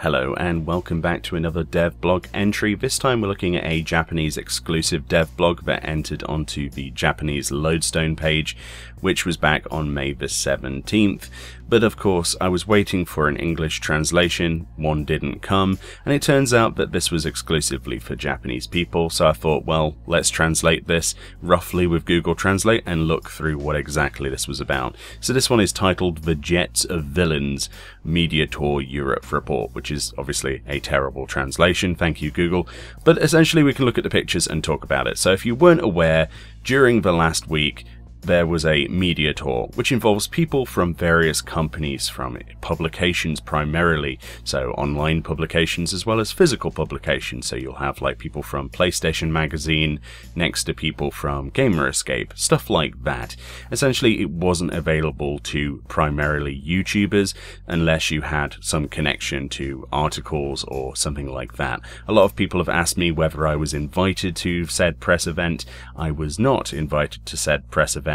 Hello and welcome back to another dev blog entry. This time we're looking at a Japanese exclusive dev blog that entered onto the Japanese Lodestone page, which was back on May the 17th. But of course I was waiting for an English translation, one didn't come, and it turns out that this was exclusively for Japanese people, so I thought, well, let's translate this roughly with Google Translate and look through what exactly this was about. So this one is titled The Jets of Villains Media Tour Europe Report, which is obviously a terrible translation, thank you Google, but essentially we can look at the pictures and talk about it. So if you weren't aware, during the last week there was a media tour, which involves people from various companies, from publications primarily, so online publications as well as physical publications. So you'll have like people from PlayStation Magazine next to people from Gamer Escape, stuff like that. Essentially it wasn't available to primarily YouTubers unless you had some connection to articles or something like that. A lot of people have asked me whether I was invited to said press event. I was not invited to said press event,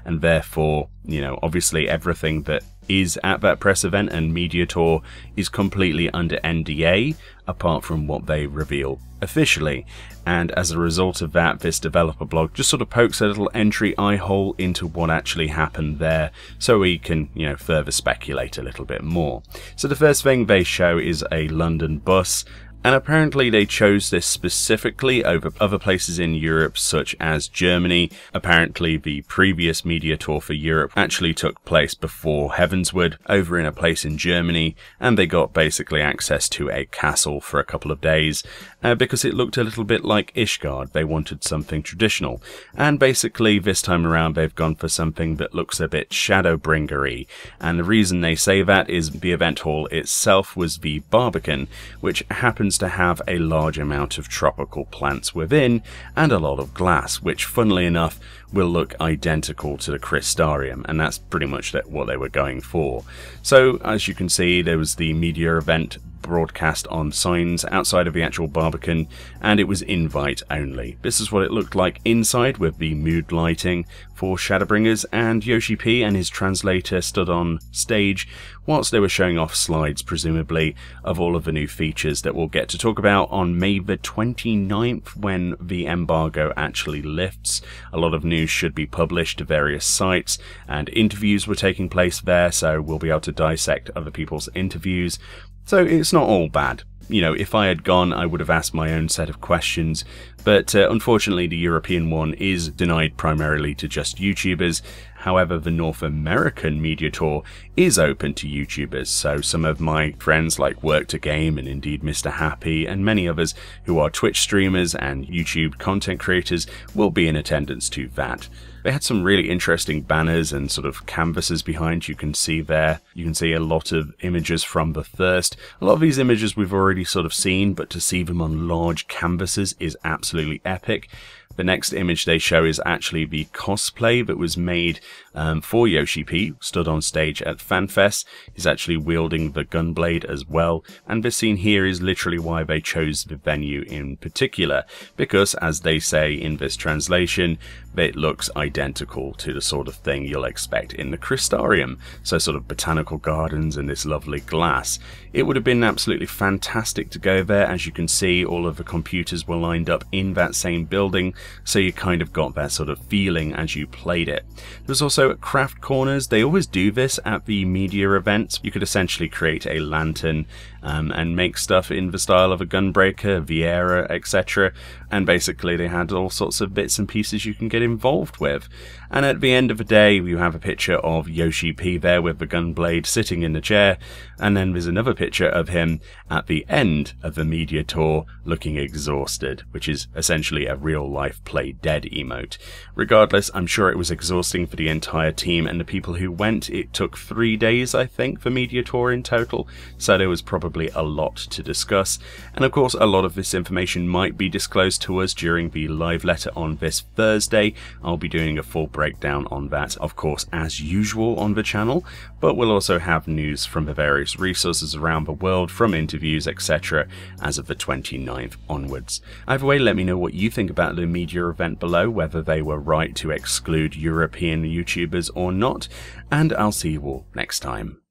and therefore, you know, obviously everything that is at that press event and media tour is completely under NDA apart from what they reveal officially. And as a result of that, this developer blog just sort of pokes a little entry eye hole into what actually happened there, so we can, you know, further speculate a little bit more. So the first thing they show is a London bus. And apparently they chose this specifically over other places in Europe, such as Germany. Apparently the previous media tour for Europe actually took place before Heavensward, over in a place in Germany, and they got basically access to a castle for a couple of days, because it looked a little bit like Ishgard. They wanted something traditional. And basically this time around they've gone for something that looks a bit Shadowbringer-y. And the reason they say that is the event hall itself was the Barbican, which happens to have a large amount of tropical plants within and a lot of glass, which funnily enough will look identical to the Crystarium, and that's pretty much what they were going for. So as you can see, there was the media event broadcast on signs outside of the actual Barbican, and it was invite only. This is what it looked like inside, with the mood lighting for Shadowbringers, and Yoshi P and his translator stood on stage whilst they were showing off slides, presumably, of all of the new features that we'll get to talk about on May the 29th, when the embargo actually lifts. A lot of news should be published to various sites, and interviews were taking place there, so we'll be able to dissect other people's interviews. So it's not all bad. You know, if I had gone, I would have asked my own set of questions, but unfortunately the European one is denied primarily to just YouTubers. However, the North American media tour is open to YouTubers, so some of my friends like Work2Game and indeed Mr. Happy and many others who are Twitch streamers and YouTube content creators will be in attendance to that. They had some really interesting banners and sort of canvases behind. You can see there. You can see a lot of images from the Thirst. A lot of these images we've already sort of seen, but to see them on large canvases is absolutely epic. The next image they show is actually the cosplay that was made for Yoshi P, stood on stage at FanFest. He's actually wielding the gunblade as well, and this scene here is literally why they chose the venue in particular, because as they say in this translation, it looks identical to the sort of thing you'll expect in the Crystarium, so sort of botanical gardens and this lovely glass. It would have been absolutely fantastic to go there. As you can see, all of the computers were lined up in that same building, so you kind of got that sort of feeling as you played it. There's also craft corners. They always do this at the media events. You could essentially create a lantern and make stuff in the style of a Gunbreaker, Viera, etc. And basically they had all sorts of bits and pieces you can get involved with. And at the end of the day, you have a picture of Yoshi P there with the gunblade sitting in the chair, and then there's another picture of him at the end of the media tour looking exhausted, which is essentially a real-life play dead emote. Regardless, I'm sure it was exhausting for the entire team and the people who went. It took 3 days, I think, for media tour in total, so there was probably a lot to discuss. And of course, a lot of this information might be disclosed to us during the live letter on this Thursday. I'll be doing a full breakdown on that, of course, as usual on the channel, but we'll also have news from the various resources around the world, from interviews, etc., as of the 29th onwards. Either way, let me know what you think about the media event below, whether they were right to exclude European YouTubers or not, and I'll see you all next time.